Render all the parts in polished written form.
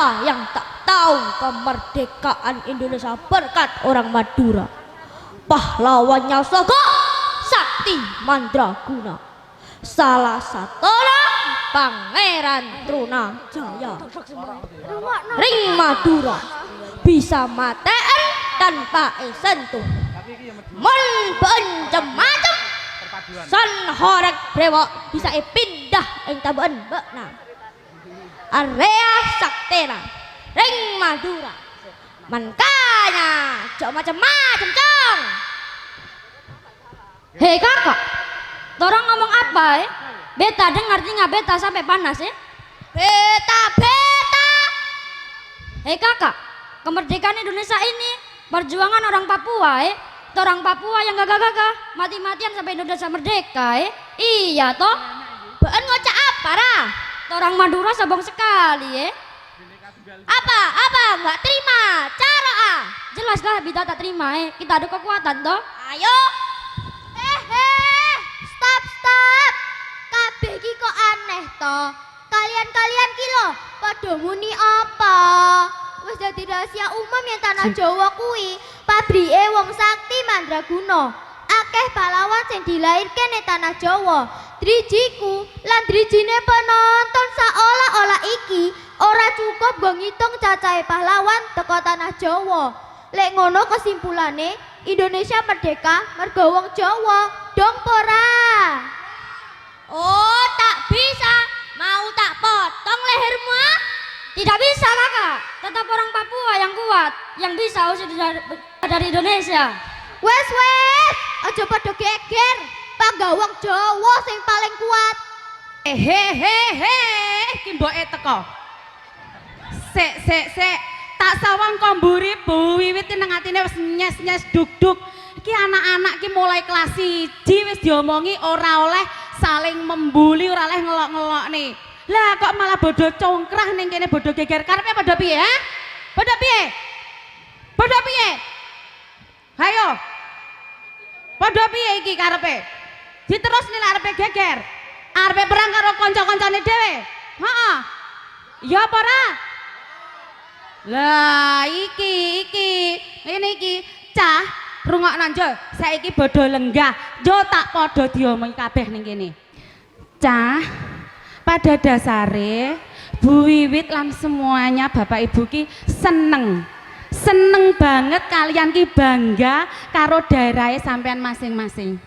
Siapa yang tak tahu kemerdekaan Indonesia berkat orang Madura? Pahlawannya Sogo Sakti Mandraguna, salah satunya Pangeran Trunajaya. Ring Madura bisa mateen tanpa sentuh, mun macem san horek brewok bisa pindah ing tabuan bekna area saktera Ring Madura. Makanya cok macam-macam cong. Hei kakak, torang ngomong apa Beta dengar nggak beta sampai panas Beta. Hei kakak, kemerdekaan Indonesia ini perjuangan orang Papua orang Papua yang gagah-gagah mati-matian sampai Indonesia merdeka Iya toh. Beun ngocak apa Ra? Orang Madura sabong sekali Apa nggak terima cara Jelas lah bita tak terima kita ada kekuatan toh. Ayo. Stop. Kabeh ki kok aneh toh. Kalian ki lho padha muni apa? Wis dadi rahasia umum yang tanah Jawa kuwi pabrike wong Sakti Mandraguna. Akeh pahlawan sing dilairke ning tanah Jawa. Drijiku lan drijine penonton seolah-olah iki ora cukup nggo ngitung cacahe pahlawan teko tanah Jawa. Lek ngono kesimpulane Indonesia merdeka mergo wong Jawa dong pora. Oh, tak bisa. Mau tak potong lehermu? Tidak bisa kakak, tetap orang Papua yang kuat yang bisa usir dari Indonesia. Wes, aja padha geger. Pangga wong Jawa sing paling kuat. Iki mboke teko. Sik. Tak sawang kok mburi Bu Wiwit nang atine wis nyes-nyes duk-duk. Iki anak-anak ki mulai kelas 1 wis diomongi ora oleh saling membuli, ora oleh ngelok-ngelok nih. Lah kok malah bodoh congkrah ning kene bodoh geger. Karepe padha piye ha? Padha piye? Hayo. Padha piye iki karepe? Diterus nih arepe geger. Arepe perang karo kanca-kancane dhewe. Heeh. Ya apa ora? Lah iki ngene iki cah rungokno njo saiki bodho lenggah yo tak padha diomongi kabeh ning kene. Cah pada dasare Bu Wiwit lan semuanya Bapak Ibu ki seneng banget kalian ki bangga karo daerahe sampean masing-masing.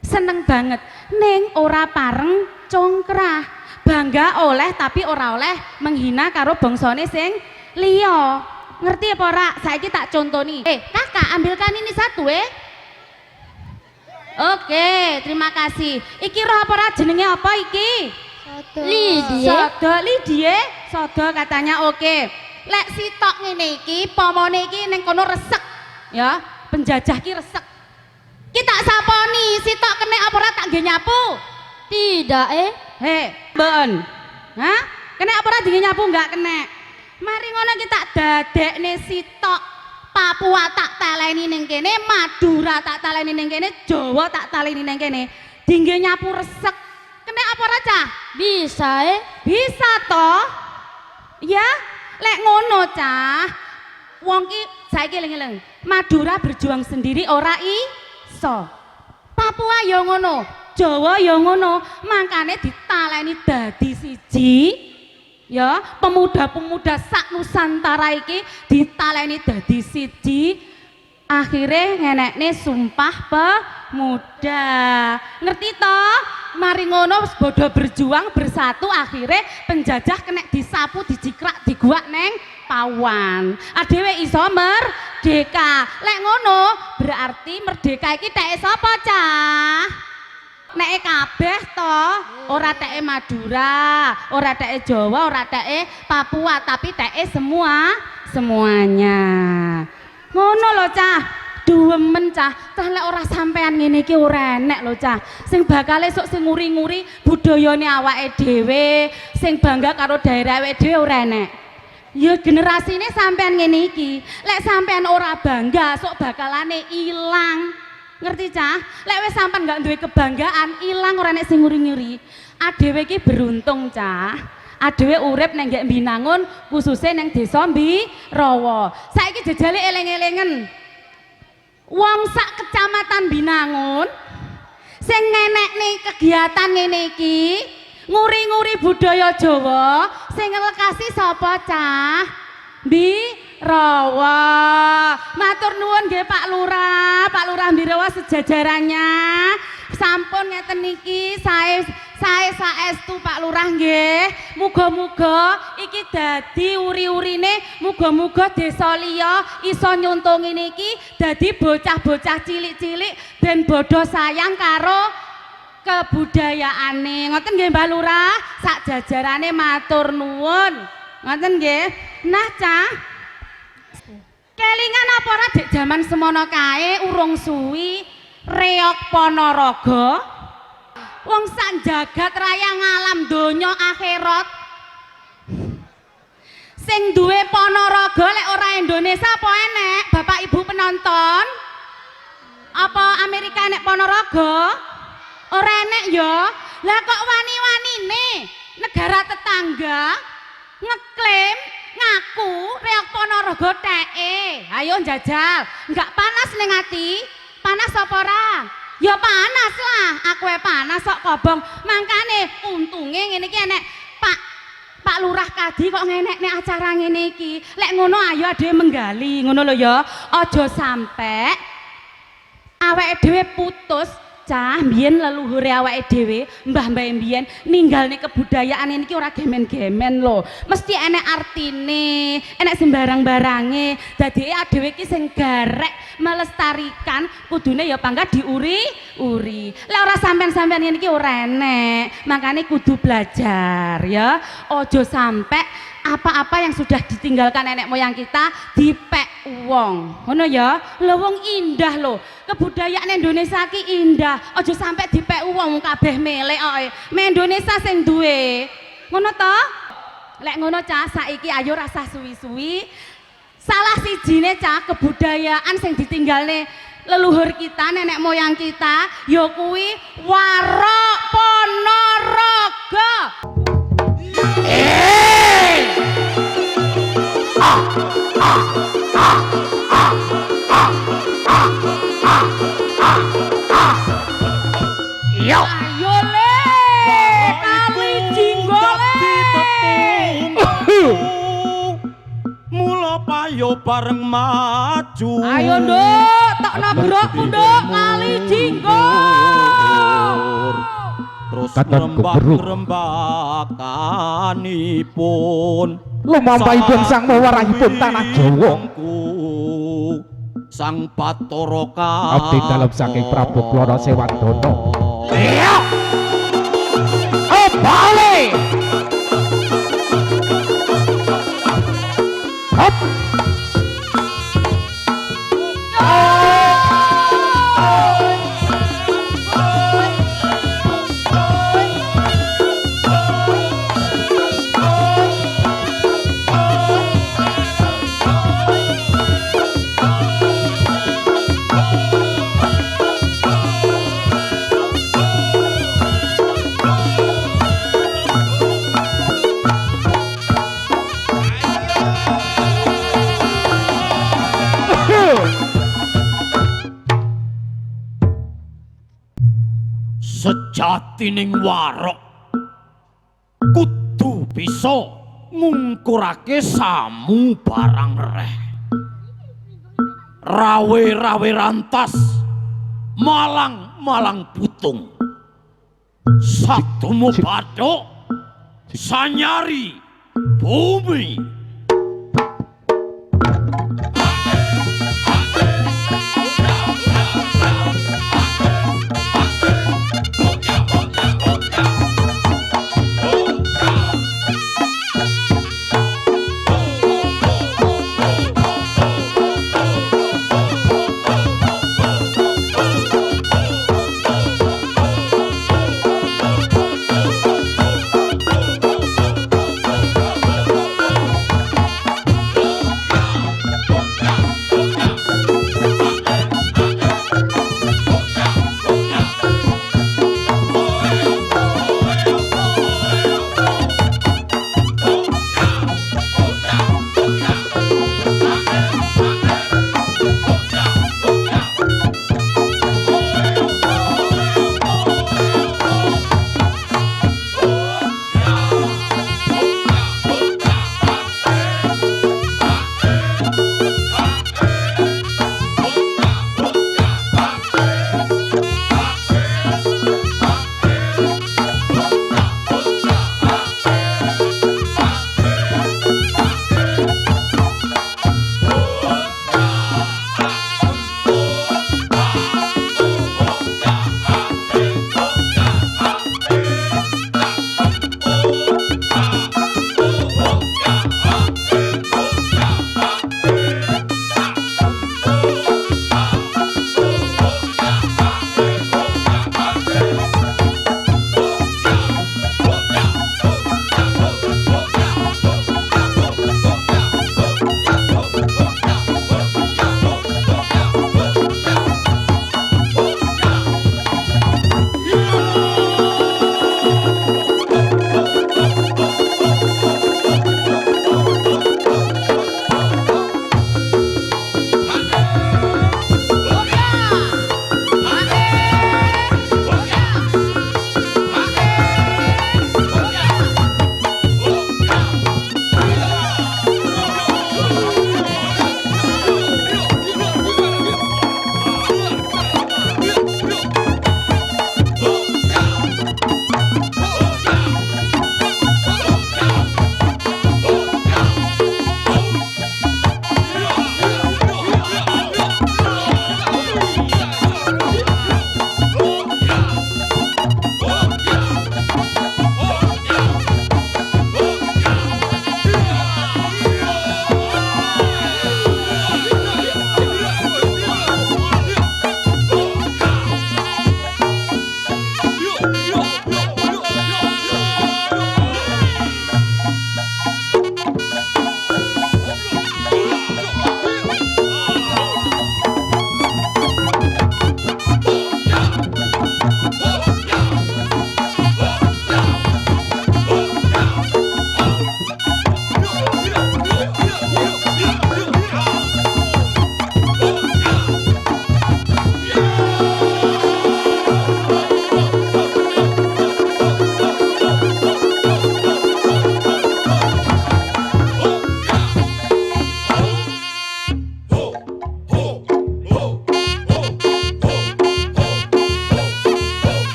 Seneng banget ning ora pareng congkrah. Bangga oleh tapi ora oleh menghina karo bangsane sing liya. Ngerti apa ora? Saiki tak contoni. Kakak ambilkan ini satu Oke, terima kasih. Iki roh apa ora jenenge apa iki? Lidie. Sodo katanya oke. Lek sitok ngene iki, pomone iki ning kono resek. Ya, penjajah ki resek. Ki tak saponi, sitok kene apa ora tak nggih nyapu? Tidak Mbon. Hah? Kene apa ora nggih nyapu enggak kene? Mari ngono ki tak dadekne sitok. Papua tak taleni ning kene, Madura tak taleni ning kene, Jawa tak taleni ning kene. Dingge nyapu resek. Kene apa ora cah? Bisa Bisa toh? Ya, lek ngono cah. Wong ki saiki eling-eling. Madura berjuang sendiri ora iso. Papua ya ngono, Jawa ya ngono. Makane ditaleni dadi siji. Ya, pemuda-pemuda sak Nusantara iki ditaleni dadi siji. Akhire ngenekne Sumpah Pemuda. Ngerti toh? Mari ngono bodo berjuang bersatu akhirnya penjajah kena disapu, dijikrak, diguak neng pawan. Adewe iso merdeka. Lek ngono berarti merdeka iki teke sapa cah? Nek kabeh toh, ora teke Madura, ora teke Jawa, ora teke Papua, tapi teke semuanya. Ngono lho cah. Duwemen cah, lek ora sampean ngene iki ora enek lho cah. Sing bakal esuk sing nguri-nguri budayane awake dhewe, sing bangga karo daerah awake dhewe ora enek. Ya generasine sampean ngene iki, lek sampean ora bangga sok bakalane ilang. Ngerti cah? Lek wis sampean gak duwe kebanggaan, ilang ora enek sing nguri-nguri. Adewe iki beruntung cah. Adewe urip nang nggih Binangun, khususnya nang desa Mbirawa. Saiki jejale eling-elingen. Wong sak kecamatan Binangun sing ngenekne kegiatan ngene iki, nguri-nguri budaya Jawa, sing ngelekasi sapa cah? Mbirawa. Matur nuwun nggih Pak Lurah Mbirawa sejajarannya. Sampun ngeten niki sae saestu Pak Lurah nggih. Muga-muga iki dadi uri-urine, muga-muga desa liya iso nyuntungi niki dadi bocah-bocah cilik-cilik ben bodho sayang karo kebudayaane. Ngoten nggih Mbah Lurah, sak jajarane matur nuwun. Ngoten nggih. Nah, Cah. Kelingan apa ora dek jaman semono kae urung suwi reok Ponorogo. Wong sak jagat raya ngalam donya akhirat. Sing duwe Ponorogo lek ora Indonesia apa enek? Bapak Ibu penonton? Apa Amerika enek Ponorogo? Ora enek ya. Lah kok wani-wanine negara tetangga ngeklaim ngaku reok Ponorogo teke. Ayo njajal. Enggak panas ning ati? Panas apa ora? Ya panas lah, aku panas kok kobong. Mangkane untunge ngene iki enek Pak Lurah Kadi kok ngenekne acara ngene iki. Lek ngono ayo dhewe menggali, ngono lho ya. Aja sampe awake dhewe putus. Cah, mbiyen leluhure awake dhewe, mbah-mbah mbiyen ninggalne kebudayaan ini ora gemen-gemen lho. Mesti enek artine, enek sembarang-barange. Dadi dhewe iki sing garek melestarikan kudune ya pangga diuri-uri. Lah ora sampean-sampean ngene iki ora enek. Makane kudu belajar ya. Aja sampe apa-apa yang sudah ditinggalkan nenek moyang kita dipek wong. Ngono ya. Lho wong indah lho. Kebudayaan Indonesia ki indah. Aja sampai dipek wong kabeh melek kok. Me Indonesia sing duwe. Ngono to? Lek ngono Cah, saiki ayo rasa suwi-suwi. Salah sijine Cah kebudayaan sing ditinggalne leluhur kita, nenek moyang kita, ya kuwi Warok Ponorogo. Yo. Ayo le, kali jinggole. Mula payo bareng maju. Ayo nduk, tok nagrok nduk kali jinggol. Terus Katon kuberuk. rembakanipun Lumampahipun sang mawarahipun tanah Jawa. Sang Bathara Abdi dalem saking Prabu Klana Sewardana. Iya. Bali. Hop. Sejatining warok kudu bisa ngungkurake samu barang reh. Rawe-rawe rantas, malang-malang putung. Satumu bathuk sanyari bumi.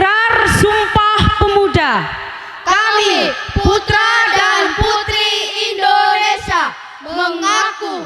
Gelar Sumpah Pemuda. Kami, putra dan putri Indonesia, mengaku